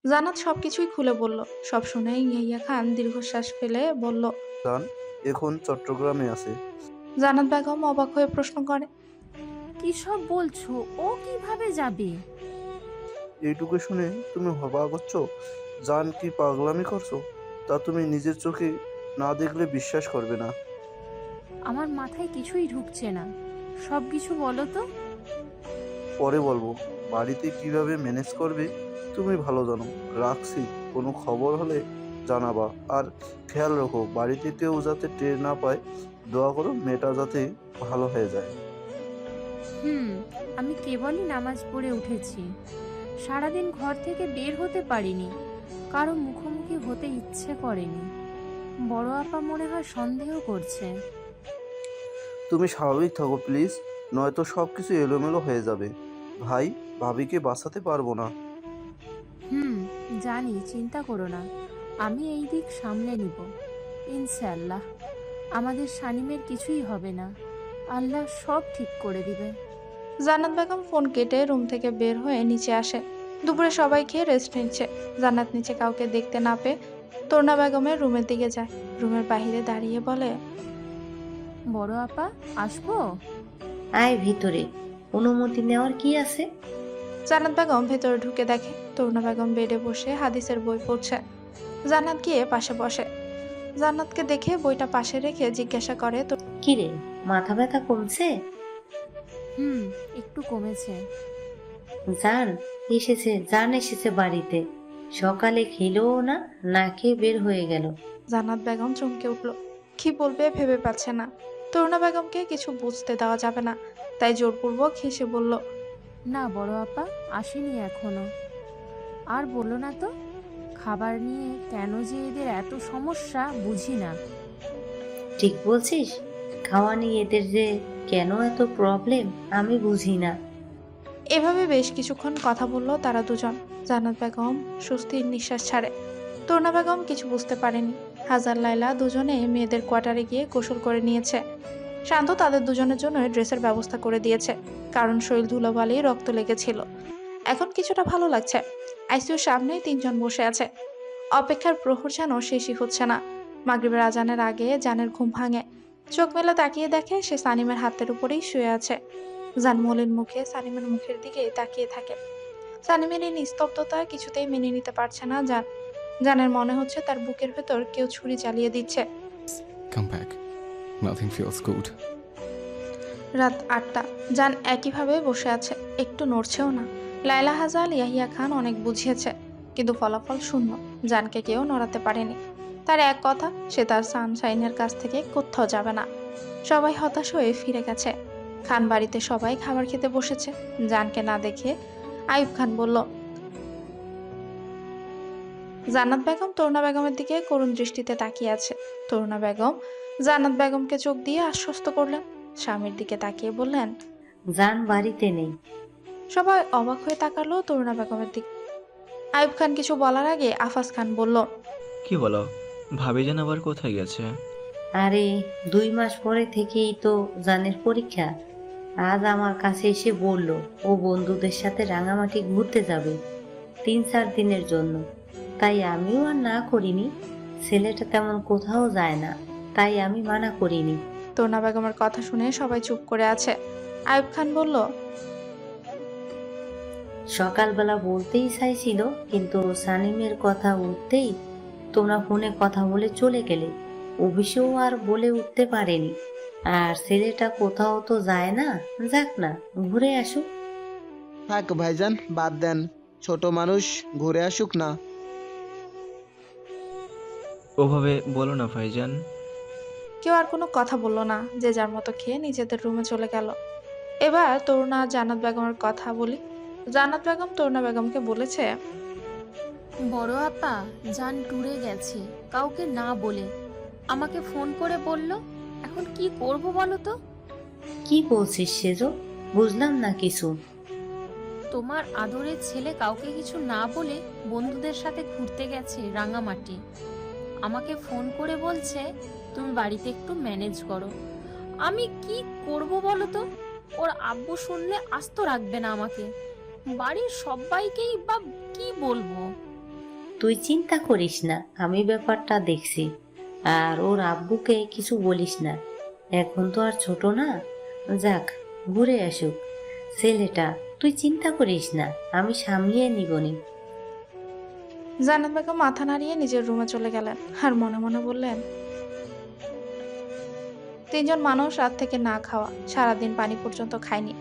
জান্নাত সবকিছুই খুলে বলল। সব শুনে ইয়াহিয়া খান দীর্ঘশ্বাস ফেলে বলল। জান এখন চট্টগ্রামে আছে। জান্নাত বেগম অবাক হয়ে প্রশ্ন করে। কি সব বলছো? ও কিভাবে যাবে? এইটুকু শুনে তুমি হবা করছো? জান কি পাগলামি করছো? তা তুমি নিজের চোখে না দেখলে বিশ্বাস করবে না। আমার মাথায় কিছুই ঢুকছে না। সব কিছু বলো তো। পরে বলবো। বাড়িতে কিভাবে ম্যানেজ করবে তুমি ভালো জানো। রাখছি, কোনো খবর হলে জানাবা। আর খেয়াল রাখো বাড়িতে কেউ যাতে টের না পায়। দোয়া করো মেয়েটা যাতে ভালো হয়ে যায়। হুম। আমি কেবলই নামাজ পড়ে উঠেছি। সারাদিন ঘর থেকে বের হতে পারিনি। কারো মুখোমুখি হতে ইচ্ছে করেনি। বড় আপা মনে হয় সন্দেহ করছে। তুমি স্বাভাবিক থাকো প্লিজ, নয়তো সব কিছু এলোমেলো হয়ে যাবে। ভাই, ভাবিকে বাঁচাতে পারবো না। হুম, জানি, চিন্তা করো না। আমি এই দিক সামলে নিব ইনশাআল্লাহ। আমাদের শানিমের কিছুই হবে না। আল্লাহ সব ঠিক করে দিবে। জান্নাত বেগম ফোন কেটে রুম থেকে বের হয়ে নিচে আসে। দুপুরে সবাই খেয়ে রেস্ট নিচ্ছে। জান্নাত নিচে কাউকে দেখতে না পেয়ে তরুণা বেগমের রুমের দিকে যায়। রুমের বাইরে দাঁড়িয়ে বলে। বড় আপা, আসবো? আয় ভিতরে, অনুমতি নেওয়ার কি আছে? জান্নাত বেগম ভেতরে ঢুকে দেখে তরুণা বেগম বেডে বসে হাদিসের বই পড়ছে। জান্নাত গিয়ে পাশে বসে। জান্নাতকে দেখে বইটা পাশে রেখে জিজ্ঞাসা করে। কি রে, মাথা ব্যথা কমছে? হুম, একটু কমেছে। জান জান এসেছে বাড়িতে। সকালে খেলেও না, না খেয়ে বের হয়ে গেল। জান্নাত বেগম চমকে উঠল। কি বলবে ভেবে পাচ্ছে না। তরুণা বেগমকে কিছু বুঝতে দেওয়া যাবে না, তাই জোরপূর্বক হেসে বলল। না বড় আপা, আসেনি এখনো। আর বললো না তো, খাবার নিয়ে কেন যে এদের এত সমস্যা বুঝি না। ঠিক বলছিস, খাওয়া নিয়ে এদের যে কেন এত প্রবলেম আমি বুঝি না। এভাবে বেশ কিছুক্ষণ কথা বলল তারা দুজন। জান্নাত বেগম স্বস্তির নিঃশ্বাস ছাড়ে। তরুণা বেগম কিছু বুঝতে পারেনি। হাজার লাইলা দুজনে মেয়েদের কোয়ার্টারে গিয়ে গোসল করে নিয়েছে। শান্ত তাদের দুজনের জন্য ড্রেসের ব্যবস্থা করে দিয়েছে, কারণ শরীর ধুলোবালি রক্ত লেগেছিল। এখন কিছুটা ভালো লাগছে। আইসিইউর সামনেই তিনজন বসে আছে। অপেক্ষার প্রহর যেন শেষই হচ্ছে না। মাগরিবের আজানের আগে জানের ঘুম ভাঙে। চোখ মেলে তাকিয়ে দেখে সে সানিমের হাতের উপরেই শুয়ে আছে। জান মলিন মুখে সানিমের মুখের দিকে তাকিয়ে থাকে। সানিমের এই নিস্তব্ধতা কিছুতেই মেনে নিতে পারছে না জান। জানের মনে হচ্ছে তার বুকের ভেতর কেউ ছুরি চালিয়ে দিচ্ছে। Come back. Nothing feels good. রাত ৮টা। জান একইভাবে বসে আছে, একটু নড়ছেও না। লায়লা হাজাল ইয়াহিয়া খান অনেক বুঝিয়েছে, কিন্তু ফলাফল শূন্য। জানকে কেউ নড়াতে পারেনি। তার এক কথা, সে তার সানশাইনের কাছ থেকে কোথাও যাবে না। সবাই হতাশ হয়ে ফিরে গেছে। খান বাড়িতে সবাই খাবার খেতে বসেছে। জানকে না দেখে আইয়ুব খান বলল। জান্নাত বেগম তরুণা বেগমের দিকে করুণ দৃষ্টিতে তাকিয়ে আছে। তরুণা বেগম জান্নাত বেগমকে চোখ দিয়ে আশ্বস্ত করলেন। স্বামীর দিকে তাকিয়ে বললেন। জান বাড়িতে নেই। সবাই অবাক হয়ে তাকালো তরুণা বেগমের দিকে। আইয়ুব খান কিছু বলার আগে আফাজ খান বলল। কি বলো? ভাবিজান আবার কোথায় গেছে? আরে, 2 মাস পরে থেকেই তো জানের পরীক্ষা। আজ আমার কাছে এসে বলল ও বন্ধুদের সাথে রাঙামাটি ঘুরতে যাবে 3-4 দিনের জন্য। তাই আমিও আর না করিনি। ছেলেটা তেমন কোথাও যায় না, তাই আমি মানা করিনি। তরুণা বেগমের কথা শুনে সবাই চুপ করে আছে। আইয়ুব খান বলল। সকালবেলা বলতেই চাইছিল, কিন্তু সানিমের কথা উঠতেই তোমরা ফোনে কথা বলে চলে গেলে। অফিসেও আর বলে উঠতে পারেনি। আর ছেলেটা কোথাও তো যায় না, যাক না, ঘুরে আসুক। থাক ভাইজান, বাদ দেন। ছোট মানুষ, ঘুরে আসুক না। ওভাবে বলো না ভাইজান। কেউ আর কোনো কথা বলল না। যে যার মতো খেয়ে নিজেদের রুমে চলে গেল। এবার তরুণা জান্নাত বেগমের কথা বলি। জান্নাত বেগম তরুণা বেগমকে বলেছে। বড় আপা, জান ট্যুরে গেছে কাউকে না বলে। আমাকে ফোন করে বলল। এখন কি করব বলো তো? কি বলছিস সেজো? বুঝলাম না কিছু। তোমার আদরের ছেলে কাউকে কিছু না বলে বন্ধুদের সাথে ঘুরতে গেছে রাঙামাটি। আমাকে ফোন করে বলছে তুমি বাড়িতে একটু ম্যানেজ করো। আমি কি করব বলো তো? ওর আব্বু শুনলে আস্ত রাখবে না আমাকে। বাড়ির সবাইকেই বা কি বলবো? তুই চিন্তা করিস না, আমি ব্যাপারটা দেখছি। আর ওর আব্বুকে কিছু বলিস না, এখন তো আর ছোট না। যাক, ঘুরে আসুক ছেলেটা, তুই চিন্তা করিস না, আমি সামলিয়ে নিবনি। জান্নাত বেগম মাথা নাড়িয়ে নিজের রুমে চলে গেলেন আর মনে মনে বললেন, তিনজন মানুষ রাত থেকে না খাওয়া, সারাদিন পানি পর্যন্ত খায়নি,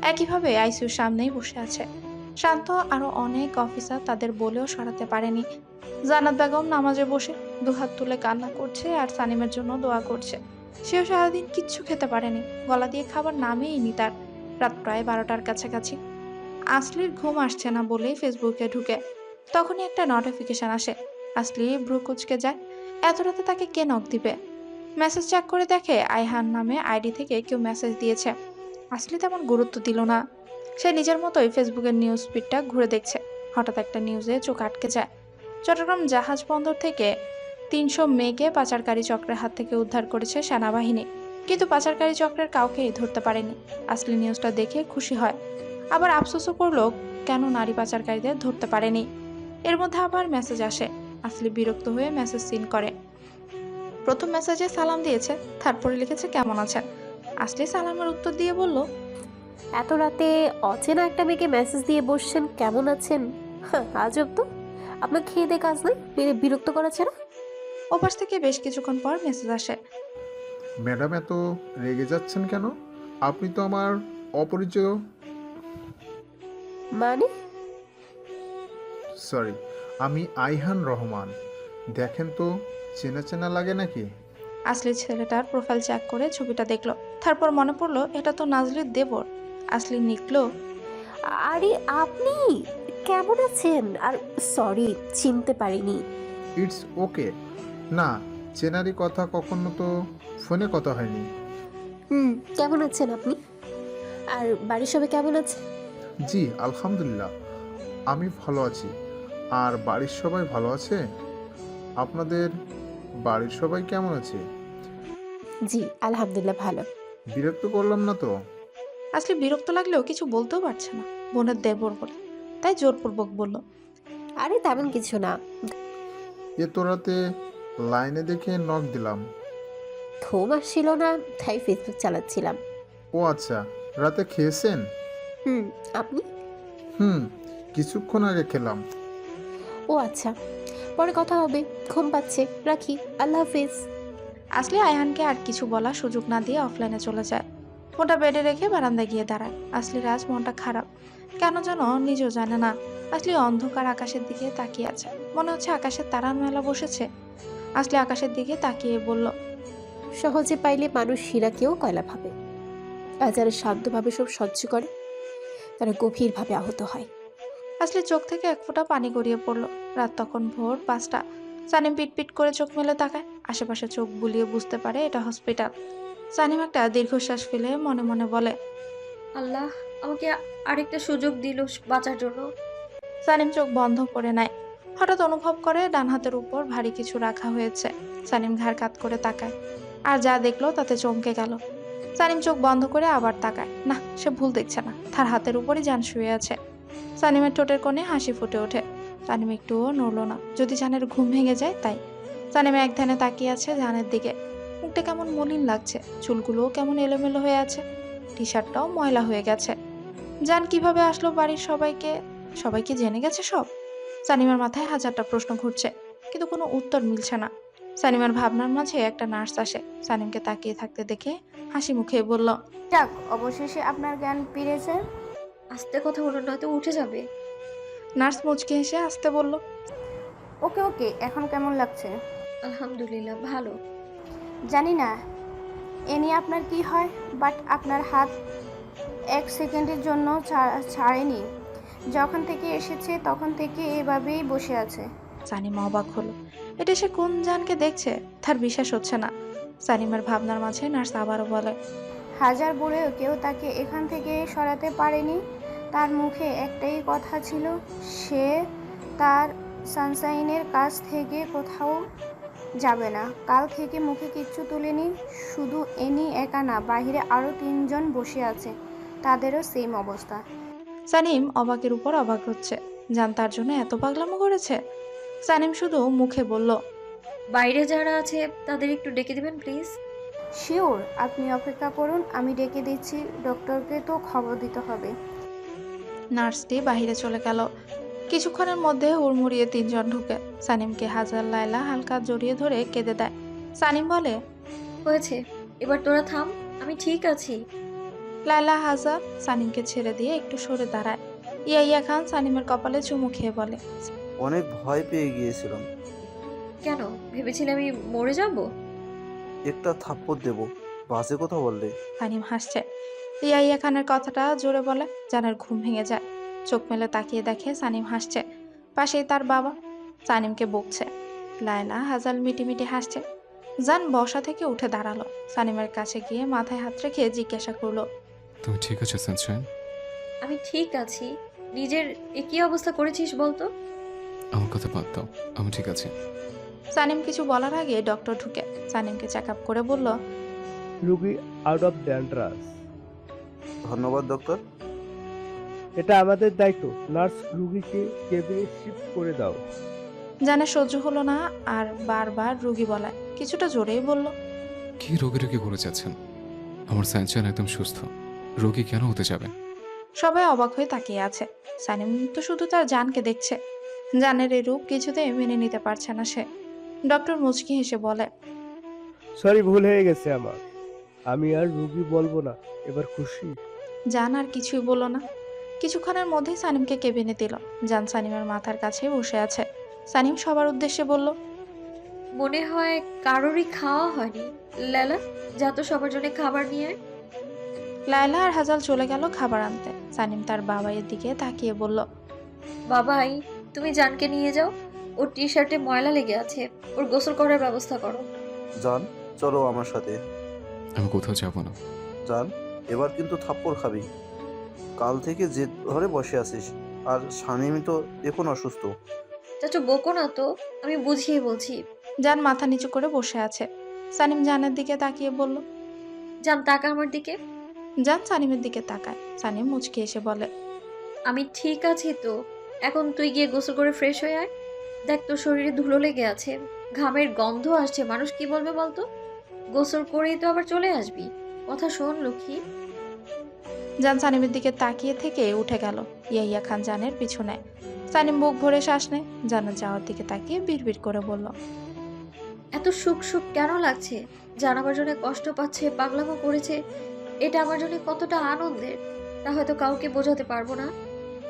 একইভাবে আইসিইউর সামনেই বসে আছে। শান্ত আরো অনেক অফিসার তাদের বলেও সরাতে পারেনি। জান্নাত বেগম নামাজে বসে দুহাত তুলে কান্না করছে আর সানিমের জন্য দোয়া করছে। সেও সারাদিন কিচ্ছু খেতে পারেনি, গলা দিয়ে খাবার নামেইনি তার। রাত প্রায় 12টার কাছাকাছি। আসলির ঘুম আসছে না বলেই ফেসবুকে ঢুকে, তখনই একটা নোটিফিকেশন আসে। আসলি ভ্রু কুচকে যায়, এত রাতে তাকে কে নক দিবে? মেসেজ চেক করে দেখে আইহান নামে আইডি থেকে কেউ মেসেজ দিয়েছে। আসলে তেমন গুরুত্ব দিল না, সে নিজের মতোই ফেসবুকের নিউজ ফিডটা ঘুরে দেখছে। হঠাৎ একটা নিউজে চোখ আটকে যায়। চট্টগ্রাম জাহাজ বন্দর থেকে 300 মেয়েকে পাচারকারী চক্রের হাত থেকে উদ্ধার করেছে সেনাবাহিনী, কিন্তু পাচারকারী চক্রের কাউকেই ধরতে পারেনি। আসলি নিউজটা দেখে খুশি হয়, আবার আফসোসও করলো কেন নারী পাচারকারীদের ধরতে পারেনি। এর মধ্যে আবার মেসেজ আসে। আসলি বিরক্ত হয়ে মেসেজ সিন করে। প্রথম মেসেজে সালাম দিয়েছে, তারপরে লিখেছে কেমন আছেন। আসলি সালামের উত্তর দিয়ে বলল, এত রাতে অচেনা একটা মেয়েকে মেসেজ দিয়ে বসছেন কেমন আছেন? আজব তো, আপনার খেয়ে দে কাজ নাই, মেরে বিরক্ত করা ছাড়া। ওপাশ থেকে বেশ কিছুক্ষণ পর মেসেজ আসে। ম্যাডাম এত রেগে যাচ্ছেন কেন? আপনি তো আমার অপরিচিত। মানে? সরি, আমি আইহান রহমান। দেখেন তো, চেনা চেনা লাগে নাকি? আসলি ছেলেটার প্রোফাইল চেক করে ছবিটা দেখলো, তারপর মনে পড়লো এটা তো নাজলির দেবর। আসলি নিকলো, আরে আপনি কেমন আছেন? আর সরি, চিনতে পারিনি। It's okay. না, চেনারি কথা কখনো তো ফোনে কথা হয়নি। কেমন আছেন আপনি? আর বাড়ির সবাই কেমন আছে? জি আলহামদুলিল্লাহ, আমি ভালো আছি। আর বাড়ির সবাই ভালো আছে? আপনাদের বাড়ির সবাই কেমন আছে? জি আলহামদুলিল্লাহ ভালো। বিরক্ত করলাম না তো? আসলে বিরক্ত লাগলেও কিছু বলতেও পারছে না, বোনের দেবর বলে, তাই জোরপূর্বক বলল, আরে তেমন কিছু না। এত রাতে লাইনে দেখে নক দিলাম। ঘুম আসছিল না, তাই ফেসবুক চালাচ্ছিলাম। ও আচ্ছা, রাতে খেয়েছেন? আপনি? কিছুক্ষণ আগে খেলাম। ও আচ্ছা, পরে কথা হবে, ঘুম পাচ্ছে, রাখি, আল্লাহ হাফিজ। আসলে আয়হানকে আর কিছু বলার সুযোগ না দিয়ে অফলাইনে চলে যায়। ফোনটা বেডে রেখে বারান্দায় গিয়ে দাঁড়ায়। আসলির আজ মনটা খারাপ, কেন যেন নিজেও জানে না। আসলি অন্ধকার আকাশের দিকে তাকিয়ে আছে, মনে হচ্ছে আকাশের তারার মেলা বসেছে। আসলে আকাশের দিকে তাকিয়ে বলল, সহজে পাইলে মানুষ হীরাকেও কয়লা ভাবে, আর যারা শান্তভাবে সব সহ্য করে তারা গভীরভাবে আহত হয়। আসলে চোখ থেকে এক ফোঁটা পানি গড়িয়ে পড়লো। রাত তখন ভোর 5টা। সানিম পিটপিট করে চোখ মেলে তাকায়, আশেপাশে চোখ বুলিয়ে বুঝতে পারে এটা হসপিটাল। সানিম একটা দীর্ঘশ্বাস ফেলে মনে মনে বলে, আল্লাহ আমাকে আরেকটা সুযোগ দিল বাঁচার জন্য। সানিম চোখ বন্ধ করে নেয়। হঠাৎ অনুভব করে ডান হাতের উপর ভারী কিছু রাখা হয়েছে। সানিম ঘাড় কাত করে তাকায়, আর যা দেখলো তাতে চমকে গেল। সানিম চোখ বন্ধ করে আবার তাকায়, না সে ভুল দেখছে না, তার হাতের উপরই জান শুয়ে আছে। সানিমের ঠোঁটের কোণে হাসি ফুটে ওঠে। সানিম একটুও নড়ল না, যদি জানের ঘুম ভেঙে যায় তাই। সানিম এক ধ্যানে তাকিয়ে আছে জানের দিকে। মুখটা কেমন মলিন লাগছে, চুলগুলোও কেমন এলোমেলো হয়ে আছে, টি শার্টটাও ময়লা হয়ে গেছে। জান কিভাবে আসলো বাড়ির সবাইকে জেনে গেছে সব? সানিমের মাথায় হাজারটা প্রশ্ন ঘুরছে, কিন্তু কোনো উত্তর মিলছে না। সানিমের ভাবনার মাঝে একটা নার্স আসে, সানিমকে তাকিয়ে থাকতে দেখে হাসি মুখে বলল, যাক, অবশেষে আপনার জ্ঞান ফিরেছে। আস্তে কথা বলুন, নয়তো উঠে যাবে। নার্স মুচকি হেসে আসতে বলল, ওকে ওকে, এখন কেমন লাগছে? আলহামদুলিল্লাহ ভালো। জানি না এ নিয়ে আপনার কি হয়, বাট আপনার হাত 1 সেকেন্ডের জন্য ছাড়েনি। যখন থেকে এসেছে তখন থেকে এভাবেই বসে আছে। সানিম অবাক হলো, এটা সে কোন জানকে দেখছে, তার বিশ্বাস হচ্ছে না। সানিমের ভাবনার মাঝে নার্স আবারও বলে, হাজার বলেও কেউ তাকে এখান থেকে সরাতে পারেনি। তার মুখে একটাই কথা ছিল, সে তার সানশাইনের কাছ থেকে কোথাও যাবে না। কাল থেকে মুখে কিচ্ছু তুলেনি। শুধু এনি একা না, বাইরে আরও 3 জন বসে আছে, তাদেরও সেম অবস্থা। সানিম অবাকের উপর অবাক হচ্ছে, জান তার জন্য এত পাগলামো করেছে। সানিম শুধু মুখে বলল, বাইরে যারা আছে তাদের একটু ডেকে দিবেন প্লিজ। শিওর, আপনি অপেক্ষা করুন, আমি ডেকে দিচ্ছি। ডক্টরকে তো খবর দিতে হবে। নার্সটি বাহিরে চলে গেল। কিছুক্ষণের মধ্যে হুড়মুড়িয়ে 3 জন ঢুকে। সানিমকে হাজার লায়লা হালকা জড়িয়ে ধরে কেঁদে দেয়। সানিম বলে, হয়েছে, এবার তোরা থাম, আমি ঠিক আছি। লায়লা হাজার সানিমকে ছেড়ে দিয়ে একটু সরে দাঁড়ায়। ইয়াইয়া খান সানিমের কপালে চুমু খেয়ে বলে, অনেক ভয় পেয়ে গিয়েছিলাম। কেন ভেবেছিলে আমি মরে যাব? একটা থাপ্পড় দেব, বাজে কথা বললে। সানিম হাসছে। ইয়াইয়া খানের কথাটা জোরে বলে। জানের ঘুম ভেঙে যায়। চোখ মেলে তাকিয়ে দেখে সানিম হাসছে। পাশেই তার বাবা সানিমকে বকছে। লায়লা হাজাল মিটিমিটি হাসছে। জান বসা থেকে উঠে দাঁড়ালো। সানিমের কাছে গিয়ে মাথায় হাত রেখে জিজ্ঞাসা করলো, তুমি ঠিক আছো সানশাইন? আমি ঠিক আছি। নিজের কি অবস্থা করেছিস বলতো? আমার কথা বাদ দাও, আমি ঠিক আছি। সানিম কিছু বলার আগে ডক্টর ঢুকে সানিমকে চেক আপ করে বলল, রুগী আউট অফ ড্যান্ড্রাস। ধন্যবাদ ডক্টর। এটা আমাদের দায়িত্ব। নার্স রুগীকে কেবিনে শিফট করে দাও। জানে সহ্য হলো না আর বারবার রুগী বলায় কিছুটা জোরেই বলল, কি রোগী করে যাচ্ছেন? আমার সানশাইন একদম সুস্থ, রোগী কেন হতে যাবে? সবাই অবাক হয়ে তাকিয়ে আছে। সানিম তো শুধু তার জানকে দেখছে। জানের এই রূপ কিছুতেই মেনে নিতে পারছে না সে। ডক্টর মুচকি হেসে বলে, সরি, ভুল হয়ে গেছে আমার। আমি আর রুগী বলবো না। এবার খুশি? জান আর কিছুই বলল না। কিছুক্ষণের মধ্যেই সানিমকে কেবিনে দিল। জান সানিমের মাথার কাছে বসে আছে। সানিম সবার উদ্দেশ্যে বলল, মনে হয় কারোরই খাওয়া হয়নি। লালা, যা তো সবার জন্য খাবার নিয়ে আয়। লায়লা আর হাজাল চলে গেল খাবার আনতে। সানিম তার বাবাইয়ের দিকে তাকিয়ে বলল, বাবাই, তুমি জানকে নিয়ে যাও, ওর টি শার্টে ময়লা লেগে আছে, ওর গোসল করার ব্যবস্থা করো। জান, চলো আমার সাথে। আমি কোথাও যাব না। জান, এবার কিন্তু থাপ্পড় খাবি। কাল থেকে জেদ ধরে বসে আছিস। আর সানিমি তো এখন অসুস্থ। চাচু বকো না তো, আমি বুঝিয়ে বলছি। জান মাথা নিচু করে বসে আছে। সানিম জানের দিকে তাকিয়ে বলল, জান তাকা আমার দিকে। জান সানিমের দিকে তাকায়। সানিম মুচকি এসে বলে, আমি ঠিক আছি তো। এখন তুই গিয়ে গোসল করে ফ্রেশ হয়ে আয়। দেখ তোর শরীরে ধুলো লেগে আছে, ঘামের গন্ধ আসছে, মানুষ কি বলবে বলতো? গোসল করেই তো আবার চলে আসবি। কথা শোন লক্ষ্মী। জান সানিমের দিকে তাকিয়ে থেকে উঠে গেল। ইয়াইয়া খান জানের পিছু নেয়। সানিম বুক ভরে শ্বাস নেয়। জানের যাওয়ার দিকে তাকিয়ে বিড়বিড় করে বলল, এত সুখ সুখ কেন লাগছে? জান আমার জন্য কষ্ট পাচ্ছে, পাগলামো করেছে, এটা আমার জন্য কতটা আনন্দের তা হয়তো কাউকে বোঝাতে পারবো না।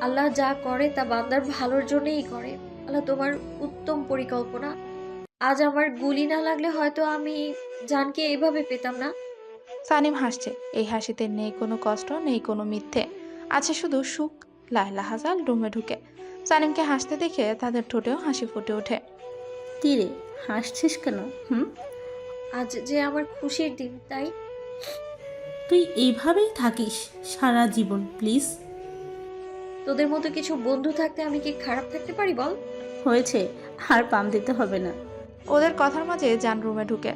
আল্লাহ যা করে তা বান্দার ভালোর জন্যই করে। আল্লাহ তোমার উত্তম পরিকল্পনা। আজ আমার গুলি না লাগলে হয়তো আমি জানকে এইভাবে পেতাম না। সানিম হাসছে। এই হাসিতে নেই কোনো কষ্ট, নেই কোনো মিথ্যে, আছে শুধু সুখ। লায়লা হাজাল রুমে ঢুকে সানিমকে হাসতে দেখে তাদের ঠোঁটেও হাসি ফুটে ওঠে। কিরে, হাসছিস কেন? আজ যে আমার খুশির দিন, তাই। তুই এইভাবেই থাকিস সারা জীবন প্লিজ। তোদের মতো কিছু বন্ধু থাকতে আমি কি খারাপ থাকতে পারি বল? হয়েছে, আর পাম দিতে হবে না। ওদের কথার মাঝে জান রুমে ঢুকে।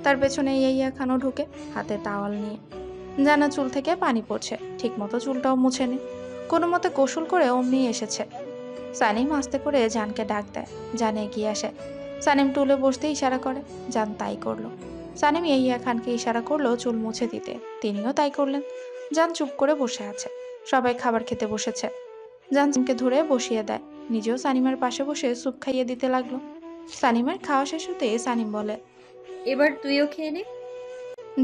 তার পেছনে ইয়াইয়া খানও ঢুকে হাতে টাওয়াল নিয়ে। জানা চুল থেকে পানি পড়ছে, ঠিক মতো চুলটাও মুছেনি। কোনো মতে গোসল করে অমনি এসেছে। সানিম আস্তে করে জানকে ডাক দেয়। জান এগিয়ে আসে। সানিম টুলে বসতে ইশারা করে। জান তাই করলো। সানিম ইয়াইয়া খানকে ইশারা করলো চুল মুছে দিতে। তিনিও তাই করলেন। জান চুপ করে বসে আছে। সবাই খাবার খেতে বসেছে। জান সানিমকে ধরে বসিয়ে দেয়। নিজেও সানিমের পাশে বসে স্যুপ খাইয়ে দিতে লাগলো। সানিমের খাওয়া শেষ হতে সানিম বলে, এবার তুইও খেয়ে নে।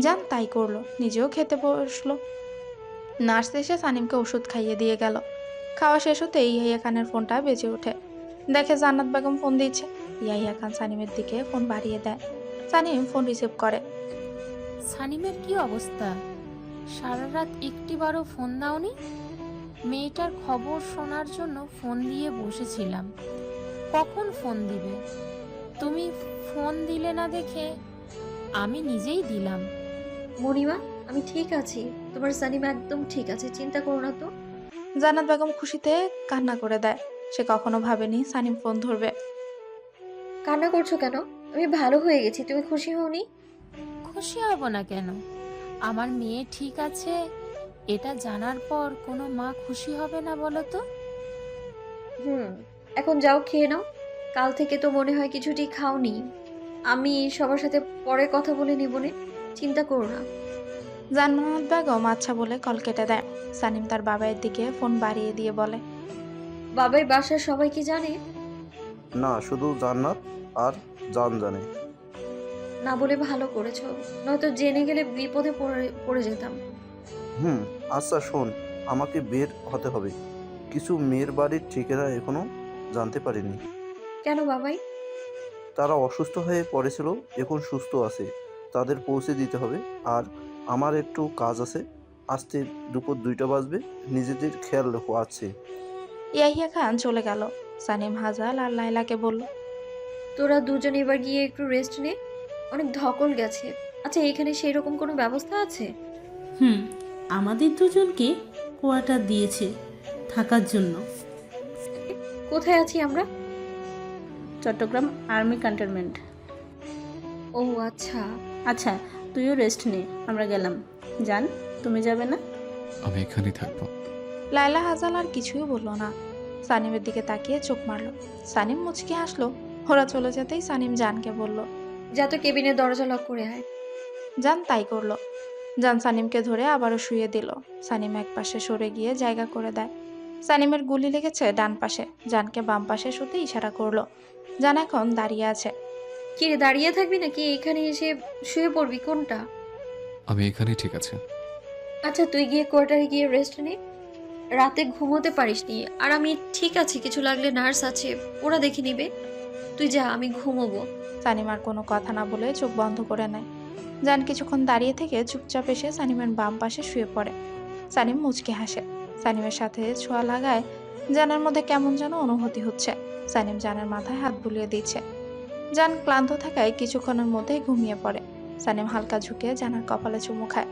জান তাই করলো। নিজেও খেতে বসলো। নার্স এসে সানিমকে ওষুধ খাইয়ে দিয়ে গেল। খাওয়া শেষ হতে ইয়াহিয়া খানের ফোনটা বেজে ওঠে। দেখে জান্নাত বেগম ফোন দিচ্ছে। ইয়াহিয়া খান সানিমের দিকে ফোন বাড়িয়ে দেয়। সানিম ফোন রিসিভ করে। সানিমের কি অবস্থা? সারা রাত একটিবারও ফোন দাওনি? মেয়েটার খবর শোনার জন্য ফোন দিয়ে বসেছিলাম, কখন ফোন দিবে? তুমি ফোন দিলে না দেখে আমি নিজেই দিলাম। মনিমা, আমি ঠিক আছি। তোমার সানিমা একদম ঠিক আছে, চিন্তা করো না তো। জান্নাত বেগম খুশিতে কান্না করে দেয়। সে কখনো ভাবেনি সানিম ফোন ধরবে। কান্না করছো কেন? আমি ভালো হয়ে গেছি, তুমি খুশি হওনি? খুশি হব না কেন? আমার মেয়ে ঠিক আছে এটা জানার পর কোনো মা খুশি হবে না বলো তো? এখন যাও খেয়ে নাও, কাল থেকে তো মনে হয় কিছুটি খাওনি। আমি সবার সাথে পরে কথা বলে নিবনে, চিন্তা করো না। জান্নাত বেগম আচ্ছা বলে কল কেটে দেয়। সানিম তার বাবার দিকে ফোন বাড়িয়ে দিয়ে বলে, বাবাই বাসার সবাই কি জানে? না, শুধু জান্নাত আর জান জানে। না বলে ভালো করেছো, নয়তো জেনে গেলে বিপদে পড়ে যেতাম। আচ্ছা শোন, আমাকে বের হতে হবে। কিছু মেয়ের বাড়ির ঠিকানা এখনো জানতে পারিনি। কেন বাবাই? তারা অসুস্থ হয়ে পড়েছিল, এখন সুস্থ আছে, তাদের পৌঁছে দিতে হবে। আর আমার একটু কাজ আছে, আসতে দুপুর 2টা বাজবে। নিজেদের খেয়াল রেখো। আছে। ইয়াহিয়া খান চলে গেল। সানিম হাজাল আর লাইলাকে বলল, তোরা দুজন এবার গিয়ে একটু রেস্ট নে, অনেক ধকল গেছে। আচ্ছা, এখানে সেই রকম কোনো ব্যবস্থা আছে? আমাদের দুজনকে কোয়ার্টার দিয়েছে থাকার জন্য। কোথায় আছি আমরা? Chittagong army cantonment. ও আচ্ছা। আচ্ছা, তুইও রেস্ট নে, আমরা গেলাম। জান, তুমি যাবে না? আমি এখানেই থাকবো। লাইলা হাজাল আর কিছুই বলল না। সানিমের দিকে তাকিয়ে চোখ মারল। সানিম মুচকি হাসলো। ওরা চলে যেতেই সানিম জানকে বলল, যা তো কেবিনের দরজা লক করে আয়। জান তাই করলো। জান সানিমকে ধরে আবারও শুয়ে দিল। সানিম এক পাশে সরে গিয়ে জায়গা করে দেয়। সানিমের গুলি লেগেছে ডান পাশে। জানকে বাম পাশে শুতে ইশারা করলো। জান এখন দাঁড়িয়ে আছে। কি রে, দাঁড়িয়ে থাকবি নাকি এখানে এসে শুয়ে পড়বি? কোনটা? আমি এখানেই ঠিক আছে। আচ্ছা, তুই গিয়ে কোয়ার্টারে গিয়ে রেস্ট নে। রাতে ঘুমোতে পারিসনি। আর আমি ঠিক আছি, কিছু লাগলে নার্স আছে, ওরা দেখে নিবে। তুই যা, আমি ঘুমোবো। সানিম আর কোনো কথা না বলে চোখ বন্ধ করে নেয়। জান কিছুক্ষণ দাঁড়িয়ে থেকে চুপচাপ এসে সানিমের বাম পাশে শুয়ে পড়ে। সানিম মুচকি হাসে। সানিমের সাথে ছোঁয়া লাগায় জানের মধ্যে কেমন যেন অনুভূতি হচ্ছে। সানিম জানের মাথায় হাত বুলিয়ে দিচ্ছে। জান ক্লান্ত থাকায় কিছুক্ষণের মধ্যেই ঘুমিয়ে পড়ে। সানিম হালকা ঝুঁকে জানার কপালে চুমু খায়।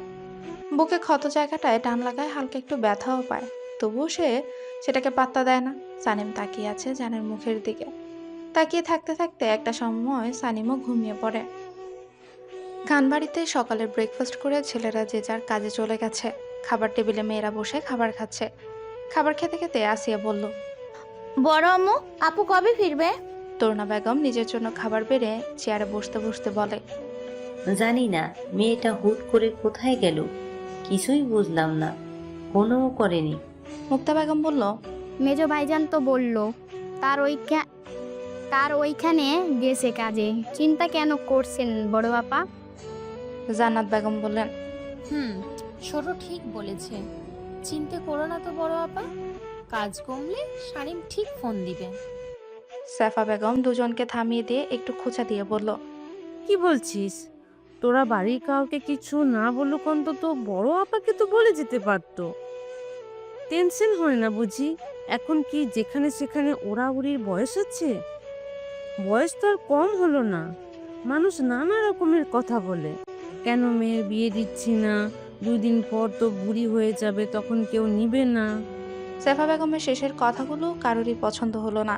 বুকে ক্ষত জায়গাটায় টান লাগায় হালকা একটু ব্যথাও পায়, তবুও সেটাকে পাত্তা দেয় না। সানিম তাকিয়ে আছে জানের মুখের দিকে। তাকিয়ে থাকতে থাকতে একটা সময় সানিমও ঘুমিয়ে পড়ে। খানবাড়িতে সকালে ব্রেকফাস্ট করে ছেলেরা যে যার কাজে চলে গেছে। খাবার টেবিলে মেয়েরা বসে খাবার খাচ্ছে। খাবার খেতে খেতে আসিয়া বলল, বড় আম্মু, আপু কবে ফিরবে? তরুণা বেগম নিজের জন্য খাবার বেড়ে চেয়ারে বসতে বসতে বলে, জানি না মেয়েটা হুট করে কোথায় গেল, কিছুই বুঝলাম না, ফোনও করেনি। মুক্তা বেগম বলল, মেজো ভাইজান তো বলল তার ওইখানে গেছে কাজে। চিন্তা কেন করছেন বড় আপা? জান্নাত বেগম বললেন, ছোট ঠিক বলেছে, চিন্তা করো না তো বড় আপা, কাজ কমলে সানিম ঠিক ফোন দিবে। সাফা বেগম দুজনকে থামিয়ে দিয়ে একটু খোঁচা দিয়ে বলল, কি বলছিস? তোরা বাড়ির কাউকে কিছু না বলুক, অন্তত বড় আপাকে তো বলে যেতে পারতো। টেনশন হয় না বুঝি? এখন কি যেখানে সেখানে ওড়াউড়ির বয়স আছে? বয়স তো আর কম হলো না। মানুষ নানা রকমের কথা বলে, কেন মেয়ের বিয়ে দিচ্ছি না, 2 দিন পর তো বুড়ি হয়ে যাবে, তখন কেউ নিবে না। সাফা বেগমের শেষের কথাগুলো কারোরই পছন্দ হলো না।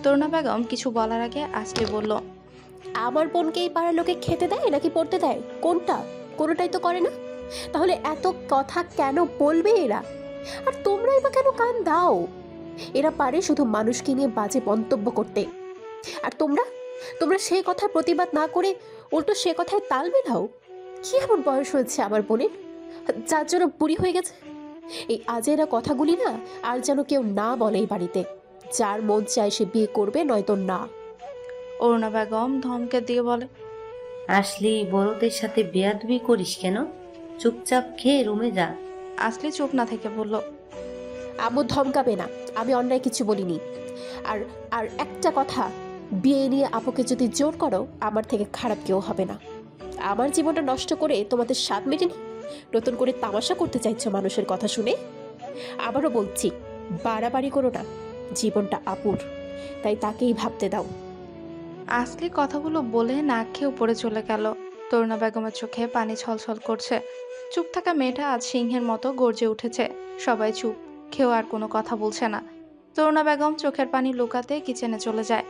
তরুণা বেগম কিছু বলার আগে আসলে বলল, আমার বোনকে এই পাড়ার লোকে খেতে দেয় নাকি পড়তে দেয়? কোনটা? কোনোটাই তো করে না। তাহলে এত কথা কেন বলবে এরা? আর তোমরাই বা কেন কান দাও? এরা পারে শুধু মানুষকে নিয়ে বাজে মন্তব্য করতে। আর তোমরা সেই কথার প্রতিবাদ না করে উল্টো সে কথায় তাল মেলাও। কি এমন বয়স হয়েছে আমার বোনের, যার জন্য বুড়ি হয়ে গেছে? এই আজেরা কথাগুলি না আর যেন কেউ না বলে এই বাড়িতে। যার মন চায় সে বিয়ে করবে, নয়তো না। অরুণা বেগম ধমকে দিয়ে বলে, আসলি বড়দের সাথে বেয়াদবি করিস কেন? চুপচাপ খেয়ে রুমে যা। আসলে চুপ না থেকে বলল, আম্মু ধমকাবে না, আমি অন্যায় কিছু বলিনি। আর আর একটা কথা, বিয়ে নিয়ে আপুকে যদি জোর করো, আমার থেকে খারাপ কেউ হবে না। আমার জীবনটা নষ্ট করে তোমাদের স্বাদ মেটেনি, নতুন করে তামাশা করতে চাইছো মানুষের কথা শুনে? আবারও বলছি, বাড়াবাড়ি করো না, জীবনটা আপুর, তাই তাকেই ভাবতে দাও। আসলে কথাগুলো বলে নাক খেয়ে উপরে চলে গেল। তরুণা বেগমের চোখে পানি ছলছল করছে। চুপ থাকা মেয়েটা আজ সিংহের মতো গর্জে উঠেছে। সবাই চুপ, কেউ আর কোনো কথা বলছে না। তরুণা বেগম চোখের পানি লুকাতে কিচেনে চলে যায়।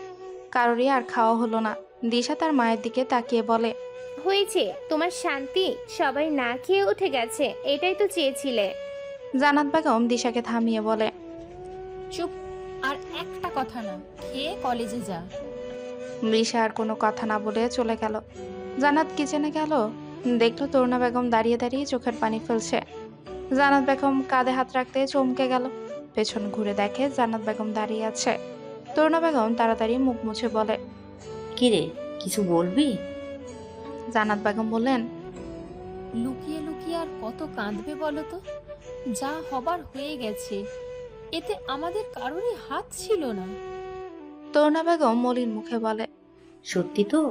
কারোরই আর খাওয়া হলো না। দিশা তার মায়ের দিকে তাকিয়ে বলে, হয়েছে তোমার শান্তি, সবাই না খেয়ে উঠে গেছে, এটাই তো চেয়েছিলে। জান্নাত বেগম দিশাকে থামিয়ে বলে, চুপ, আর একটা কথা না, খেয়ে কলেজে যা। মৃষা আর কোনো কথা না বলে চলে গেল। জান্নাত কিচেনে গেল, দেখলো তরুণা বেগম দাঁড়িয়ে দাঁড়িয়ে চোখের পানি ফেলছে। জান্নাত বেগম কাঁধে হাত রাখতে চমকে গেল। পেছন ঘুরে দেখে জান্নাত বেগম দাঁড়িয়ে আছে। তরুণা বেগম তাড়াতাড়ি মুখ মুছে বলে, কিরে, কিছু বলবি? জান্নাত বেগম বললেন, লুকিয়ে লুকিয়ে আর কত কাঁদবে বলো তো? যা হবার হয়ে গেছে, এতে আমাদের কারোরই হাত ছিল না। তরুণা বেগম মলিন মুখে বলে, সত্যি তো,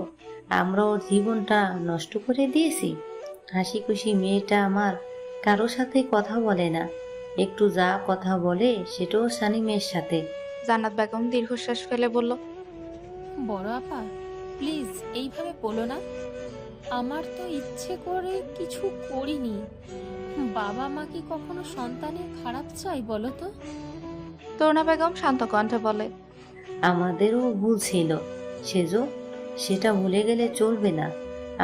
আমরা ওর জীবনটা নষ্ট করে দিয়েছি। হাসি খুশি মেয়েটা আমার কারো সাথে কথা বলে না, একটু যা কথা বলে সেটাও সানিমের সাথে। জান্নাত বেগম দীর্ঘশ্বাস ফেলে বলল, বড় আপা, প্লিজ এইভাবে বলো না। আমার তো ইচ্ছে করে কিছু করিনি। বাবা মা কি কখনো সন্তানের খারাপ চাই বলো তো? তরুণা বেগম শান্ত কণ্ঠে বলে, আমাদেরও ভুল ছিল সেজো, সেটা ভুলে গেলে চলবে না।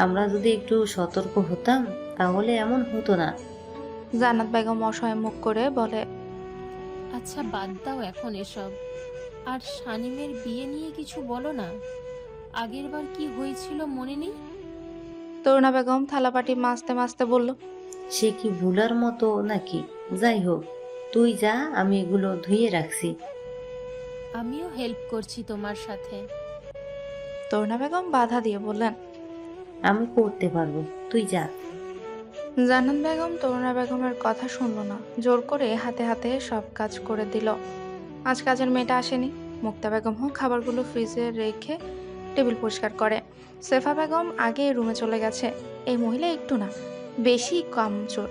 আমরা যদি একটু সতর্ক হতাম তাহলে এমন হতো না। জান্নাত বেগম অসহায় মুখ করে বলে, আচ্ছা বাদ দাও এখন এসব। আর শানিমের বিয়ে নিয়ে কিছু বলো না। আগেরবার কি হয়েছিল মনে নেই? তরুণা বেগম থালাবাটি মাজতে মাজতে বলল, সে কি ভুলার মতো নাকি? যাই হোক, তুই যা, আমি এগুলো ধুয়ে রাখছি। আমিও হেল্প করছি তোমার সাথে। তরুণা বেগম বাধা দিয়ে বললেন, আমি করতে পারবো, তুই যা। জান্নাত বেগম তরুণা বেগমের কথা শুনল না, জোর করে হাতে হাতে সব কাজ করে দিল। আজ কাজের মেয়েটা আসেনি। মুক্তা বেগমও খাবারগুলো ফ্রিজে রেখে টেবিল পরিষ্কার করে। সেফা বেগম আগে রুমে চলে গেছে। এই মহিলা একটু না, বেশি কামচোর।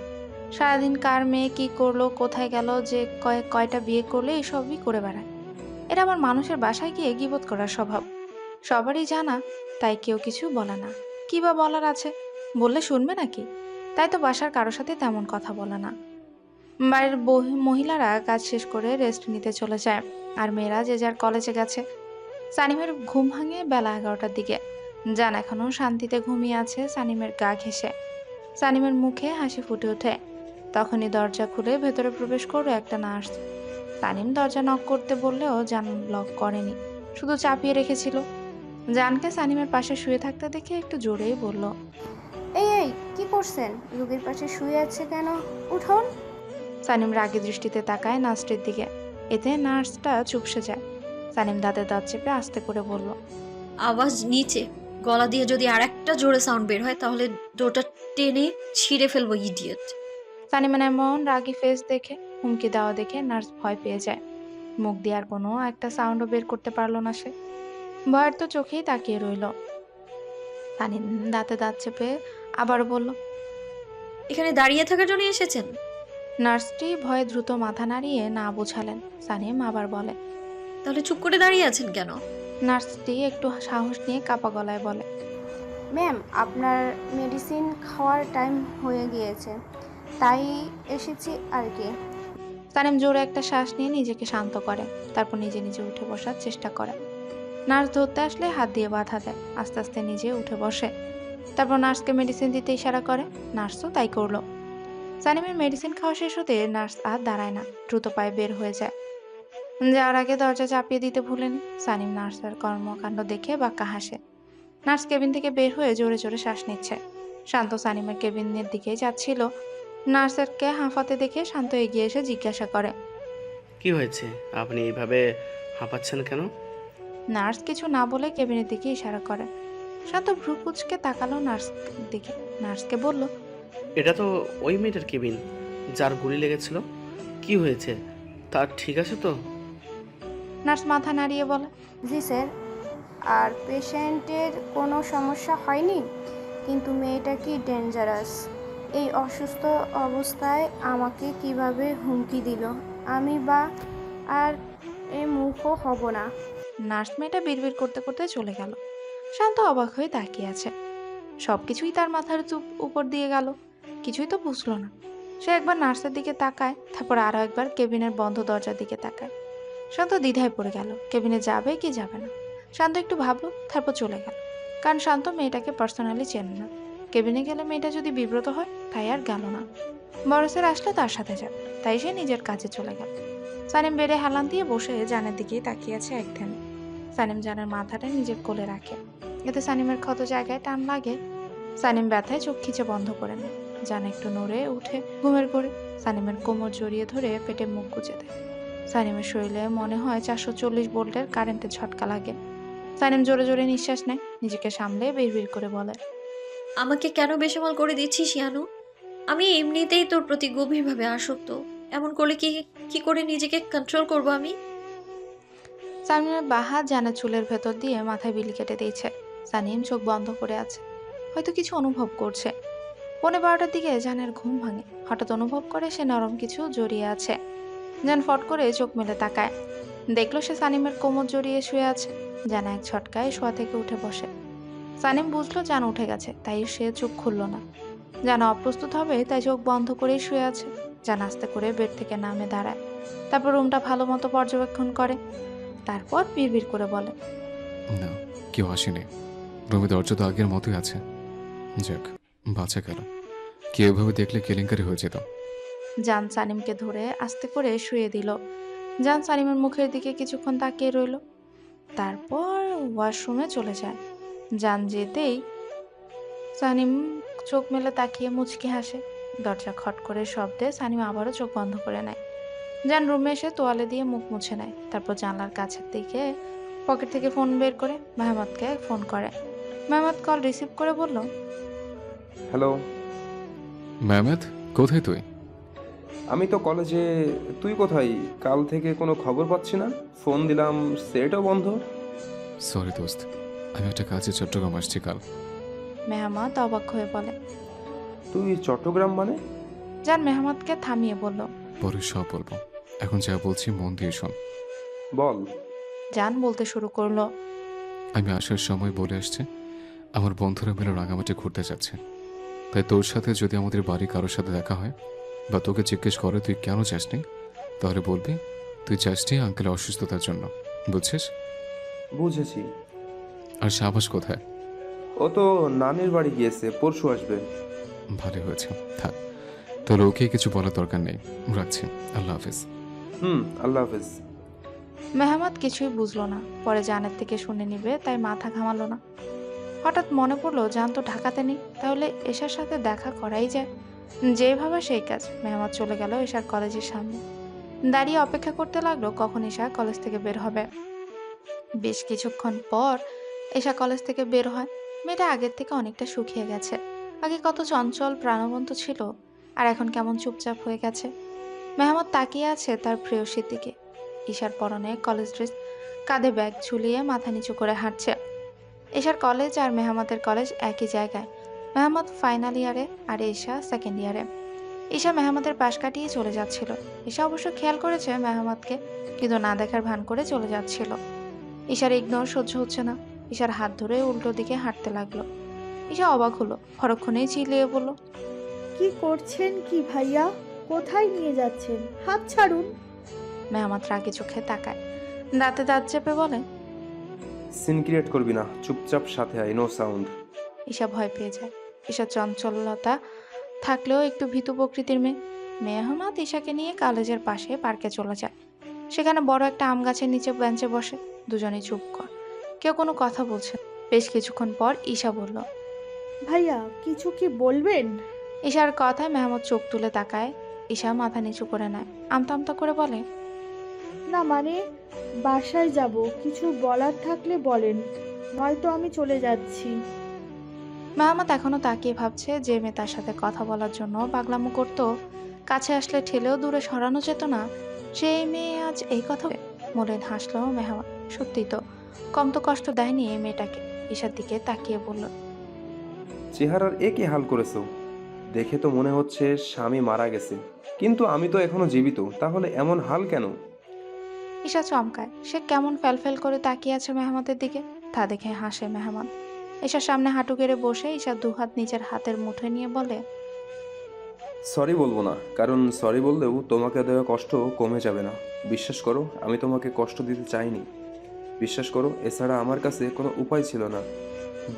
সারাদিন কার মেয়ে কি করলো, কোথায় গেল, যে কয়টা বিয়ে করলে এসবই করে বেড়ায়। এটা আবার মানুষের বাসায় গিয়ে গীবত করার স্বভাব। সবারই জানা, তাই কেউ কিছু বলে না। কি বা বলার আছে, বললে শুনবে নাকি? তাই তো বাসার কারোর সাথে তেমন কথা বলে না। বাড়ির মহিলারা কাজ শেষ করে রেস্ট নিতে চলে যায়, আর মেয়েরা যে যার কলেজে গেছে। সানিমের ঘুম ভাঙে বেলা 11টার দিকে। জান এখনো শান্তিতে ঘুমিয়ে আছে সানিমের গা ঘেঁষে। সানিমের মুখে হাসি ফুটে ওঠে। তখনই দরজা খুলে ভেতরে প্রবেশ করলো একটা নার্স। সানিম দরজা নক করতে বললেও জান লক করেনি, শুধু চাপিয়ে রেখেছিল। জানকে সানিমের পাশে শুয়ে থাকতে দেখে একটু জোরেই বলল, এই এই কি করছেন? রোগীর পাশে শুয়ে আছে কেন? উঠুন। সানিম রাগী দৃষ্টিতে তাকায় নার্সটির দিকে। এতে নার্সটা চুপসে যায়। সানিম দাঁতে দাঁত চেপে আস্তে করে বলল, আওয়াজ নিচে, গলা দিয়ে যদি আর একটা জোরে সাউন্ড বের হয় তাহলে ডোরটা টেনে ছিঁড়ে ফেলবো, ইডিয়েট। সানিমের এমন রাগী ফেস দেখে, হুমকি দেওয়া দেখে নার্স ভয় পেয়ে যায়। মুখ দিয়ে আর কোনো একটা সাউন্ডও বের করতে পারলো না সে। ভয়ের তো চোখেই তাকিয়ে রইল। সানিম দাঁতে দাঁত চেপে আবার বলল, এখানে দাঁড়িয়ে থাকার জন্য এসেছেন? নার্সটি ভয়ে দ্রুত মাথা নাড়িয়ে না বোঝালেন। সানিম আবার বলে, তাহলে চুপ করে দাঁড়িয়ে আছেন কেন? নার্সটি একটু সাহস নিয়ে কাপা গলায় বলে, ম্যাম, আপনার মেডিসিন খাওয়ার টাইম হয়ে গিয়েছে, তাই এসেছি আর কি। সানিম জোরে একটা শ্বাস নিয়ে নিজেকে শান্ত করে, তারপর নিজে নিজে উঠে বসার চেষ্টা করে। নার্স ধরতে আসলে হাত দিয়ে বাধা দেয়। আস্তে আস্তে নিজে উঠে বসে, তারপর নার্সকে মেডিসিন দিতে ইশারা করে। নার্সও তাই করলো। সানিমের মেডিসিন খাওয়া শেষ হতে নার্স আর দাঁড়ায় না, দ্রুত পায়ে বের হয়ে যায়। যাওয়ার আগে দরজা চাপিয়ে দিতে ভুলেনি। সানিম নার্সের কর্মকাণ্ড দেখে বাঁকা হাসে। নার্স কেবিন থেকে বের হয়ে জোরে জোরে শ্বাস নিচ্ছে। শান্ত সানিমের কেবিনের দিকে যাচ্ছিল। নার্সেরকে হাঁফাতে দেখে শান্ত এগিয়ে এসে জিজ্ঞাসা করে, কি হয়েছে? আপনি এইভাবে হাঁপাচ্ছেন কেন? নার্স কিছু না বলে কেবিনের দিকে ইশারা করে। শান্ত ভ্রু কুঁচকে তাকালো নার্স দিকে। নার্সকে বলল, এটা তো ওই মেয়েটার কেবিন যার গুলি লেগেছিল। কি হয়েছে, তার ঠিক আছে তো? নার্স মাথা নাড়িয়ে বলে, জি স্যার, আর পেশেন্টের কোনো সমস্যা হয়নি, কিন্তু মেয়েটা কি ডেঞ্জারাস। এই অসুস্থ অবস্থায় আমাকে কিভাবে হুমকি দিল, আমি বা আর এ মুখও হব না। নার্স মেয়েটা বিড়বিড় করতে করতে চলে গেল। শান্ত অবাক হয়ে তাকিয়ে আছে। সবকিছুই তার মাথার উপর দিয়ে গেল, কিছুই তো বুঝলো না। সে একবার নার্সের দিকে তাকায়, তারপর আরো একবার কেবিনের বন্ধ দরজার দিকে তাকায়। শান্ত দ্বিধায় পড়ে গেল, কেবিনে যাবে কি যাবে না। শান্ত একটু ভাবলো, তারপর চলে গেল। কারণ শান্ত মেয়েটাকে পার্সোনালি চেনে না। কেবিনে গেলে মেয়েটা যদি বিব্রত হয়, তাই আর গেল না। বড় স্যার আসলে তার সাথে যাবে, তাই সে নিজের কাজে চলে গেল। সানিম বেডে হেলান দিয়ে বসে জানের দিকেই তাকিয়ে আছে একধানে। সানিম জানের মাথাটা নিজের কোলে রাখে। এতে সানিমের ক্ষত জায়গায় টান লাগে। সানিম ব্যথায় চোখ খিচে বন্ধ করে নেয়। জান একটু নড়ে উঠে ঘুমের ঘোরে সানিমের কোমর জড়িয়ে ধরে পেটে মুখ গুজে দেয়। সানিমের শরীরে মনে হয় 440 ভোল্টের কারেন্টের ঝটকা লাগে। সানিম জোরে জোরে নিঃশ্বাস নেয়, নিজেকে সামলে বিড়বিড় করে বলে, আমাকে কেন বেসামাল করে দিচ্ছিস ইয়ানু? আমি এমনিতেই তোর প্রতি গভীরভাবে আসক্ত। এমন করলে কি কি করে নিজেকে কন্ট্রোল করব আমি? সানিমের বাহা জানের চুলের ভেতর দিয়ে মাথায় বিলি কেটে দিয়েছে। সানিম চোখ বন্ধ করে আছে, হয়তো কিছু অনুভব করছে। 11:15টার দিকে জানের ঘুম ভাঙে। হঠাৎ অনুভব করে সে নরম কিছু জড়িয়ে আছে। জান ফট করে চোখ মেলে তাকায়, দেখলো সে সানিমের কোমর জড়িয়ে শুয়ে আছে। জান এক ঝটকায় শোয়া থেকে উঠে বসে। সানিম বুঝলো জান উঠে গেছে, তাই সে চোখ খুলল না। জান অপ্রস্তুত হবে তাই চোখ বন্ধ করেই শুয়ে আছে। জান আস্তে করে বেড থেকে নামে দাঁড়ায়, তারপর রুমটা ভালো মতো পর্যবেক্ষণ করে, তারপর বিড়বিড় করে বলে, না, কেউ আসেনি। রুমে দরজা তো আগের মতোই আছে। যাক, বাঁচা গেল। কেউ এভাবে দেখলে কেলেঙ্কারি হয়ে যেত। জান সানিমকে ধরে আস্তে করে শুয়ে দিল। জান সানিমের মুখের দিকে কিছুক্ষণ তাকিয়ে রইল, তারপর ওয়াশরুমে চলে যায়। জান যেতেই সানিম চোখ মেলে তাকিয়ে মুচকি হাসে। দরজা খট করে শব্দে সানিম আবারও চোখ বন্ধ করে নেয়। জান রুমে এসে তোয়ালে দিয়ে মুখ মুছে নেয়, তারপর জানলার কাছের দিকে পকেট থেকে ফোন বের করে মেহমতকে ফোন করে। মেহমত কল রিসিভ করে বলল, হ্যালো। মেহমেদ, কোথায় তুই? আমি তো কলেজে। তুই কোথায়? কাল থেকে কোনো খবর পাচ্ছি না। ফোন দিলাম, সেটও বন্ধ। সরি দোস্ত, আমি একটা কাজে চট্টগ্রাম আসছি কাল। মেহমত অবাক হয়ে বলে। তুই চট্টগ্রাম মানে? জান মেহমতকে থামিয়ে বলল, পরে সব বলবো, এখন যা বলছি মন দিয়ে শোন। বল। জান বলতে শুরু করলো, আমি আসার সময় বলে আসছে আমার বন্ধুরা মিলে রাঙামাটি ঘুরতে যাচ্ছে। তাই তোর সাথে যদি আমাদের বাড়ি কারোর সাথে দেখা হয় বা তোকে জিজ্ঞেস করে তুই কেন যাসনি, তাহলে বলবি তুই যাসনি আঙ্কেলের অসুস্থতার জন্য। বুঝছিস? বুঝেছি। আর শাবাশ কোথায়? ও তো নানির বাড়ি গিয়েছে, পরশু আসবে। ভালো হয়েছে, থাক তাহলে। ওকে কিছু বলার দরকার নেই, রাখছি। আল্লাহ হাফিজ। আল্লাহ হাফিজ। মেহমত কিছুই বুঝলো না, পরে জানের থেকে শুনে নিবে তাই মাথা ঘামালো না। হঠাৎ মনে পড়লো জান তো ঢাকাতে নেই, তাহলে এশার সাথে দেখা করাই যায়। যেভাবে সেই কাজ। মেহমত চলে গেল এশার কলেজের সামনে, দাঁড়িয়ে অপেক্ষা করতে লাগলো কখন এশা কলেজ থেকে বের হবে। বেশ কিছুক্ষণ পর এশা কলেজ থেকে বের হয়। মেয়েটা আগের থেকে অনেকটা শুকিয়ে গেছে। আগে কত চঞ্চল প্রাণবন্ত ছিল, আর এখন কেমন চুপচাপ হয়ে গেছে। মেহমত তাকিয়ে আছে তার প্রেয়সীর দিকে। ঈশার পরনে কলেজ ড্রেস, কাঁধে ব্যাগ ঝুলিয়ে মাথা নিচু করে হাঁটছে। ঈশার কলেজ আর মেহমতের কলেজ একই জায়গায়। মেহমত ফাইনাল ইয়ারে আর ঈশা সেকেন্ড ইয়ারে। ঈশা মেহমতের পাশ কাটিয়ে চলে যাচ্ছিল। ঈশা অবশ্য খেয়াল করেছে মেহমতকে, কিন্তু না দেখার ভান করে চলে যাচ্ছিল। ঈশার ইগনোর সহ্য হচ্ছে না। ঈশার হাত ধরে উল্টো দিকে হাঁটতে লাগলো। ঈশা অবাক হলো, পরক্ষণেই চিল্লিয়ে বলল, কি করছেন কি ভাইয়া? কোথায় নিয়ে যাচ্ছেন? হাত ছাড়ুন। মেহমত রাগে চোখে তাকায়, দাঁতে দাঁত চেপে বলে, সিন ক্রিয়েট করবি না, চুপচাপ সাথে আয়, নো সাউন্ড। ঈশা ভয় পেয়ে যায়। ঈশা চঞ্চলতা থাকলেও একটু ভীতু প্রকৃতির মেয়ে। মেহমত ঈশাকে নিয়ে কলেজের পাশে পার্কে চলে যায়। সেখানে বড় একটা আম গাছের নিচে বেঞ্চে বসে। দুজনেই চুপ কর, কেউ কোনো কথা বলছে না। বেশ কিছুক্ষণ পর ঈশা বলল, ভাইয়া কিছু কি বলবেন? ঈশার কথায় মেহমত চোখ তুলে তাকায়। ঈশা মাথা নিচু করে নেয়, আমতা আমতা করে বলে, না মানে বাসায় যাব, কিছু বলার থাকলে বলেন, নয়তো আমি চলে যাচ্ছি। মেহমত এখনো তাকিয়ে ভাবছে যে মেয়ে তার সাথে কথা বলার জন্য পাগলামো করতো, কাছে আসলে ঠেলেও দূরে সরানো যেত না, সেই মেয়ে আজ এই কথা। মলিন হাসলো মেহমত। সত্যি তো, কম তো কষ্ট দেয়নি এই মেয়েটাকে। ঈশার দিকে তাকিয়ে বলল, চেহারার একে হাল করেছো, দেখে তো মনে হচ্ছে স্বামী মারা গেছে, কিন্তু আমি তো এখনো জীবিত, তাহলে এমন হাল কেন? ঈশা চমকায়। সে কেমন ফ্যালফ্যাল করে তাকিয়ে আছে মেহমতের দিকে, তা দেখে হাসে মেহমত। ঈশার সামনে হাঁটু গেড়ে বসে ঈশা দুহাত নিজের হাতের মুঠোয় নিয়ে বলে, সরি বলবো না, কারণ সরি বললেও তোমাকে দেওয়া কষ্ট কমে যাবে না। বিশ্বাস করো, আমি তোমাকে কষ্ট দিতে চাইনি। বিশ্বাস করো, এছাড়া আমার কাছে কোনো উপায় ছিল না।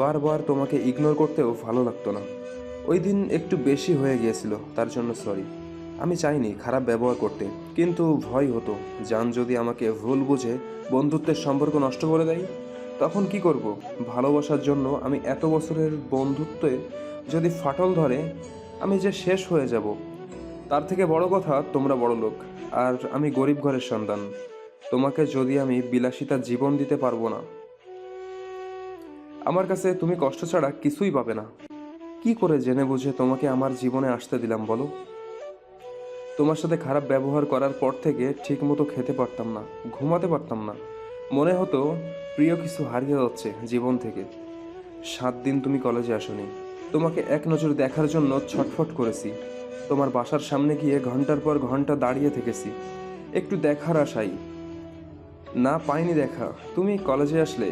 বারবার তোমাকে ইগনোর করতেও ভালো লাগতো না। ওই দিন একটু বেশি হয়ে গিয়েছিল, তার জন্য সরি। আমি চাইনি খারাপ ব্যবহার করতে, কিন্তু ভয় হতো জান যদি আমাকে ভুল বুঝে বন্ধুত্বের সম্পর্ক নষ্ট করে দেয় তখন কি করব। ভালোবাসার জন্য আমি এত বছরের বন্ধুত্বে যদি ফাটল ধরে আমি যে শেষ হয়ে যাব। তার থেকে বড় কথা, তোমরা বড় লোক আর আমি গরিব ঘরের সন্তান। তোমাকে যদি আমি বিলাসিতার জীবন দিতে পারবো না, আমার কাছে তুমি কষ্ট ছাড়া কিছুই পাবে না। কি করে জেনে বুঝে তোমাকে আমার জীবনে আসতে দিলাম বলো? তোমার সাথে খারাপ ব্যবহার করার পর থেকে ঠিক মতো খেতে পারতাম না, ঘুমাতে পারতাম না। মনে হতো প্রিয় কিছু হারিয়ে যাচ্ছে জীবন থেকে। 7 দিন তুমি কলেজে আসোনি। তোমাকে এক নজর দেখার জন্য ছটফট করেছি। তোমার বাসার সামনে গিয়ে ঘন্টার পর ঘন্টা দাঁড়িয়ে থেকেছি একটু দেখার আশায়। না পাইনি দেখা। তুমি কলেজে আসলে,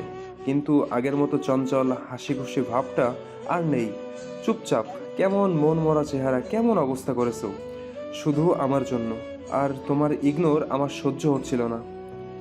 কিন্তু আগের মতো চঞ্চল হাসি খুশি ভাবটা আর নেই। চুপচাপ, কেমন মন মরা চেহারা, কেমন অবস্থা করেছো শুধু আমার জন্য। আর তোমার ইগনোর আমার সহ্য হচ্ছিল না।